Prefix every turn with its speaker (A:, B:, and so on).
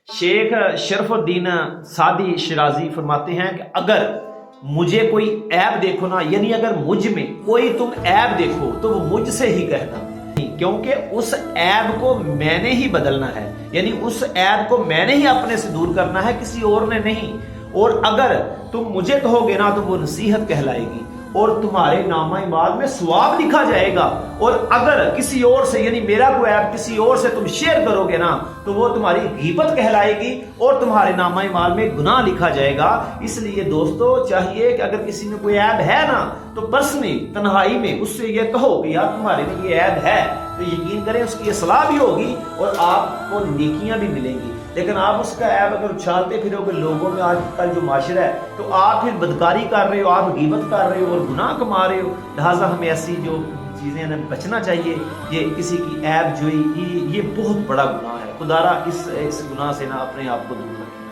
A: शेख शरफुद्दीन सादी शिराजी फरमाते हैं कि अगर मुझे कोई ऐब देखो ना, यानी अगर मुझ में कोई तुम ऐब देखो तो वो मुझसे ही कहना, क्योंकि उस ऐब को मैंने ही बदलना है, यानी उस ऐब को मैंने ही अपने से दूर करना है, किसी और ने नहीं। और अगर तुम मुझे कहोगे ना तो वो नसीहत कहलाएगी और तुम्हारे नामा इमाल में सवाब लिखा जाएगा। और अगर किसी और से, यानी मेरा कोई ऐब किसी और से तुम शेयर करोगे ना तो वो तुम्हारी गीबत कहलाएगी और तुम्हारे नामा इमाल में गुनाह लिखा जाएगा। इसलिए दोस्तों चाहिए कि अगर किसी में कोई ऐब है ना तो पर्सनली तन्हाई में उससे ये कहो कि यार तुम्हारे में ये ऐब है, तो यकीन करें उसकी इस्लाह भी होगी और आपको नेकियां भी मिलेंगी। लेकिन आप उसका ऐब अगर उछालते फिरोगे लोगों में, आजकल जो माशरा है, तो आप फिर बदकारी कर रहे हो, आप गीबत कर रहे हो और गुनाह कमा रहे हो। लिहाजा हमें ऐसी जो चीज़ें हमें बचना चाहिए। ये किसी की ऐब जोई ये बहुत बड़ा गुनाह है। खुदारा इस गुनाह से ना अपने आप को दूर रखें।